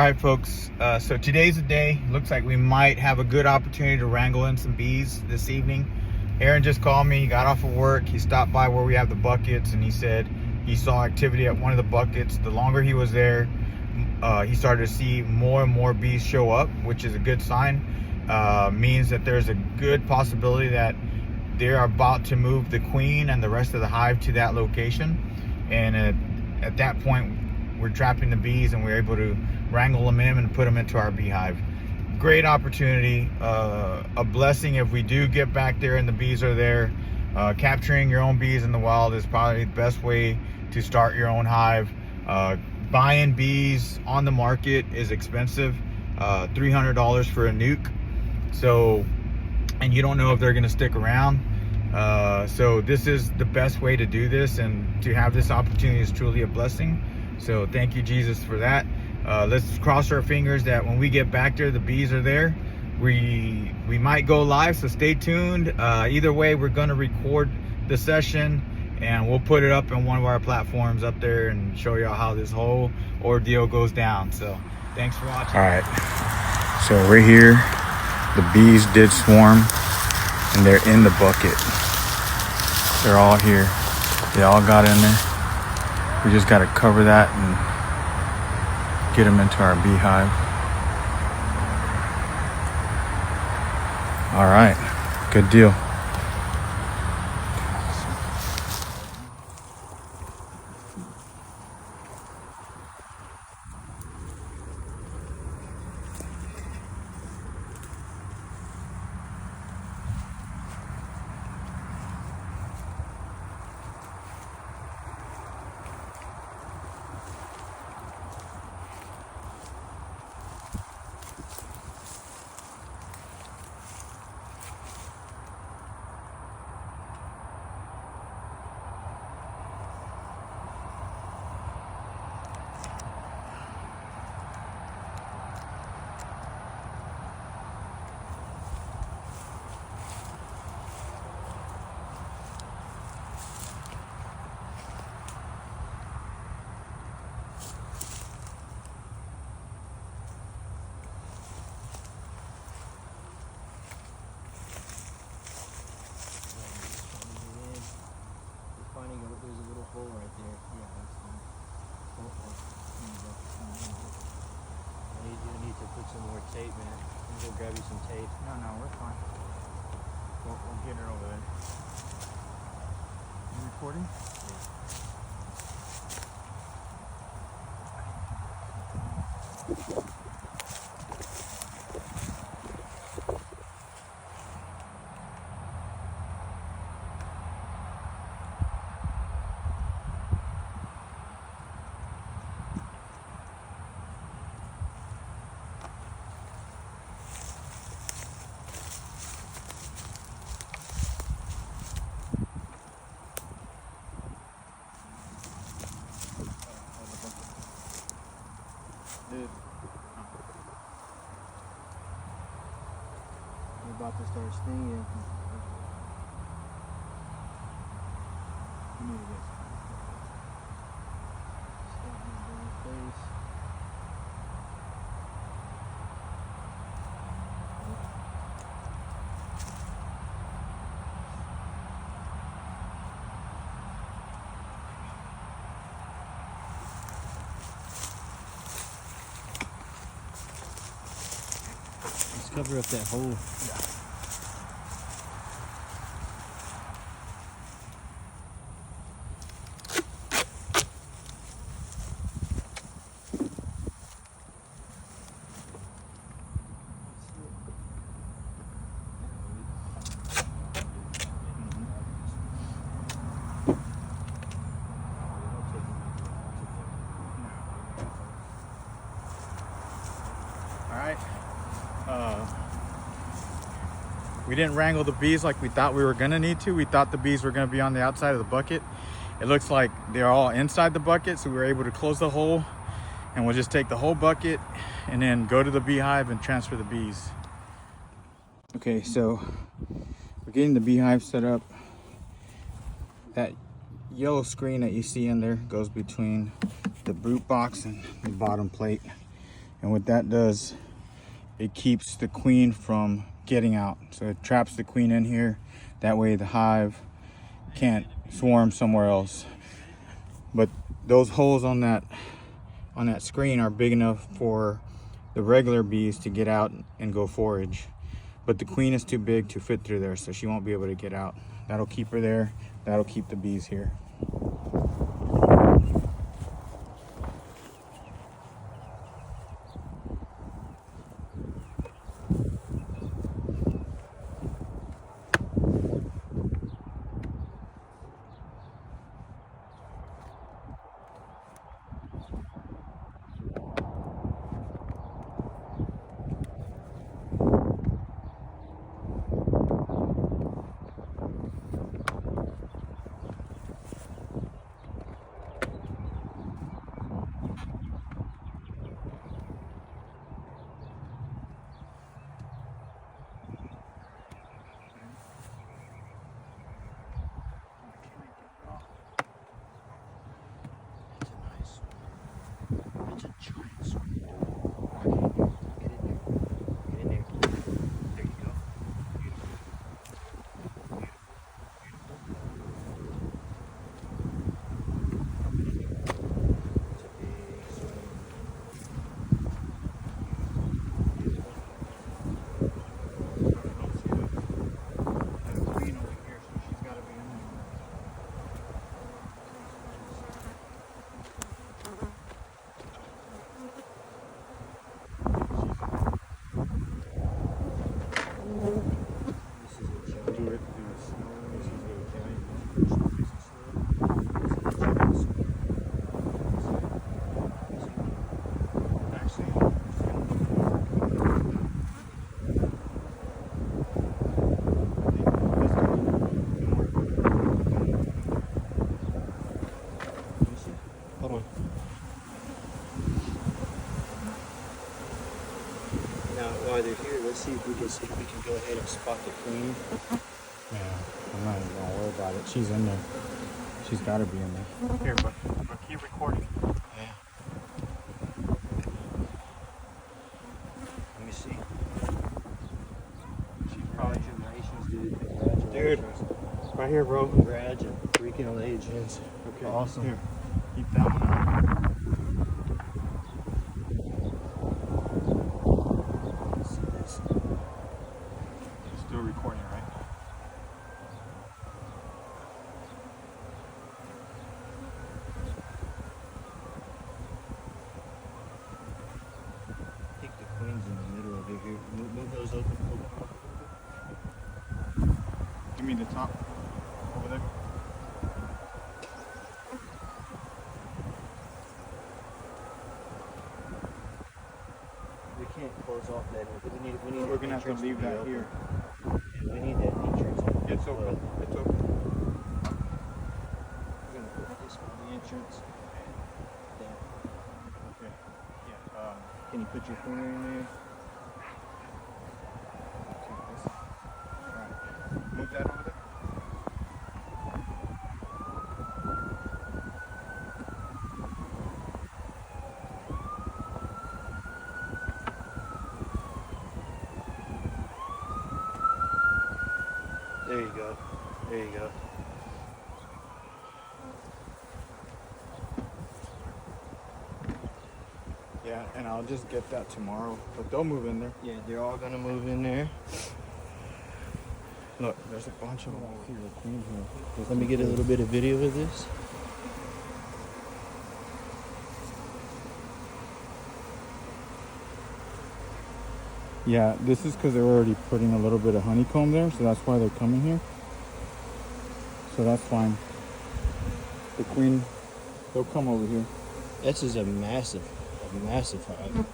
All right, folks. So today's the day. Looks like we might have a good opportunity to wrangle in some bees this evening. Aaron just called me. He got off of work. He stopped by where we have the buckets, and he said he saw activity at one of the buckets. The longer he was there, he started to see more and more bees show up, which is a good sign. Means that there's a good possibility that they're about to move the queen and the rest of the hive to that location. And at that point, we're trapping the bees and we're able to wrangle them in and put them into our beehive. Great opportunity, a blessing if we do get back there and the bees are there. Capturing your own bees in the wild is probably the best way to start your own hive. Buying bees on the market is expensive, $300 for a nuke. So, and you don't know if they're gonna stick around. So this is the best way to do this, and to have this opportunity is truly a blessing. So thank you, Jesus, for that. Let's cross our fingers that when we get back there, the bees are there. We might go live, so stay tuned. Either way, we're gonna record the session and we'll put it up on one of our platforms up there and show y'all how this whole ordeal goes down. So thanks for watching. All right, so we're here. The bees did swarm and they're in the bucket. They're all here. They all got in there. We just got to cover that and get them into our beehive. All right, good deal. There's a little hole right there. Yeah, that's fine. I need to put some more tape, man. I'm gonna go grab you some tape. No, we're fine. We'll get her over there. You recording? Yeah. Dude, we're about to start stinging. You need to get stuff in the damn face. Let's cover up that hole. Yeah. We didn't wrangle the bees like we thought we were gonna need to. We thought the bees were gonna be on the outside of the bucket. It looks like they're all inside the bucket, so we were able to close the hole, and we'll just take the whole bucket and then go to the beehive and transfer the bees. Okay, so we're getting the beehive set up. That yellow screen that you see in there goes between the brood box and the bottom plate. And what that does, it keeps the queen from getting out. So it traps the queen in here. That way the hive can't swarm somewhere else. But those holes on that screen are big enough for the regular bees to get out and go forage. But the queen is too big to fit through there, so she won't be able to get out. That'll keep her there. That'll keep the bees here. It's a giant sweet. Get in there. Get in there. There you go. Beautiful. Beautiful. It's a big sweat. There's a queen over here, so she's got to be in there. Hold on. Now, while they're here, let's see if we can go ahead and spot the queen. Yeah, I'm not even gonna worry about it. She's in there. She's got to be in there. Here, but keep recording. Yeah. Let me see. She's probably Congratulations, dude. Congratulations. Dude, right here, bro. Congratulations. Okay, Awesome. Here, keep that one out. Let's see this. Still recording, right? I think the queen's in the middle of it here. Move those open. Give me the top over there. We can't close off that. We need We're gonna have to leave that here. We need that entrance. It's open. It's open. We're gonna put this on the entrance. There. Okay. Yeah. Can you put your finger in there? Okay. This. All right. Move that over there. There you go. There you go. Yeah, and I'll just get that tomorrow. But they'll move in there. Yeah, they're all gonna move in there. Look, there's a bunch of them over here. The queen here. Let me get a little bit of video of this. Yeah, this is because they're already putting a little bit of honeycomb there, so that's why they're coming here. So that's fine. The queen, they'll come over here. This is a massive hive.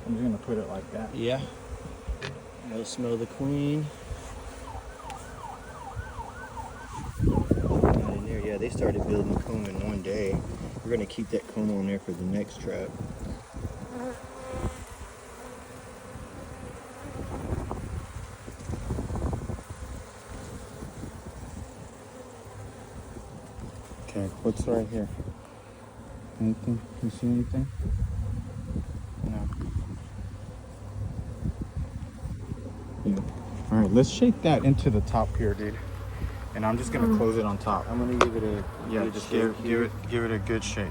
I'm just gonna put it like that. Yeah. They'll smell the queen. Not in there. Yeah, they started building comb in one day. We're gonna keep that comb on there for the next trap. Okay, what's right here? Anything? You see anything? No. Yeah. All right, let's shake that into the top here, dude. And I'm just gonna close it on top. I'm gonna give it a Just shake here. give it a good shake.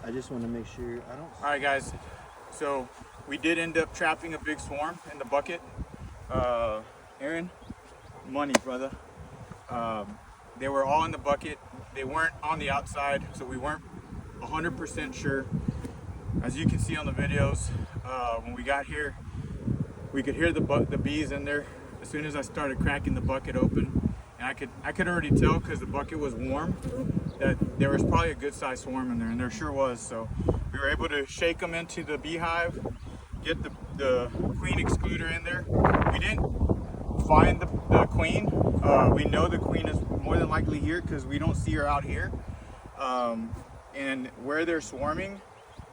I just want to make sure I don't. All right, guys. So we did end up trapping a big swarm in the bucket. Aaron, money, brother. They were all in the bucket. They weren't on the outside, so we weren't 100% sure. As you can see on the videos, when we got here, we could hear the bees in there. As soon as I started cracking the bucket open, and I could already tell because the bucket was warm that there was probably a good sized swarm in there, and there sure was. So we were able to shake them into the beehive, get the queen excluder in there. We didn't find the queen. We know the queen is more than likely here because we don't see her out here. And where they're swarming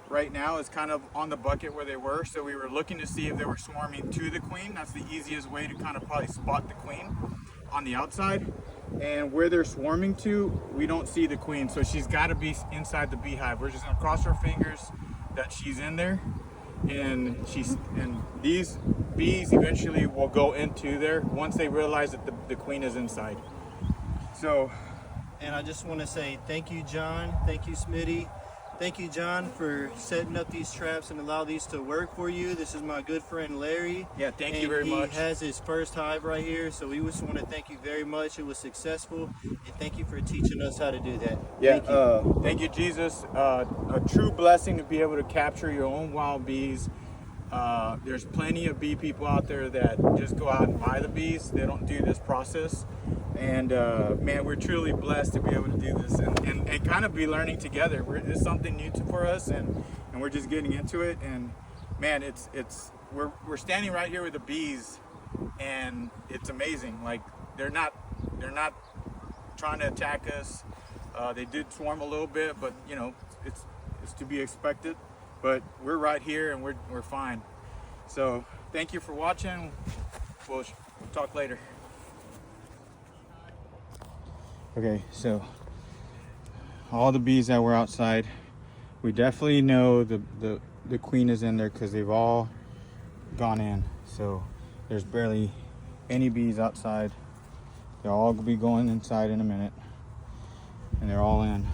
right now is kind of on the bucket where they were. So we were looking to see if they were swarming to the queen. That's the easiest way to kind of probably spot the queen on the outside. And where they're swarming to, we don't see the queen. So she's got to be inside the beehive. We're just gonna cross our fingers that she's in there. And these bees eventually will go into there once they realize that the queen is inside. So, And I just want to say thank you, John. Thank you, Smitty. Thank you, John, for setting up these traps and allow these to work for you. This is my good friend Larry. yeah, thank you very much. He has his first hive right here, so we just want to thank you very much. It was successful, and thank you for teaching us how to do that. Yeah, Thank you. thank you, Jesus. A true blessing to be able to capture your own wild bees. There's plenty of bee people out there that just go out and buy the bees. They don't do this process. And man, we're truly blessed to be able to do this and kind of be learning together. It's something new for us, and we're just getting into it. And man, we're standing right here with the bees, and it's amazing. Like they're not trying to attack us. They did swarm a little bit, but you know, it's to be expected. But we're right here, and we're fine. So thank you for watching. We'll talk later. Okay, so all the bees that were outside, we definitely know the queen is in there because they've all gone in. So there's barely any bees outside. They'll all be going inside in a minute, and they're all in.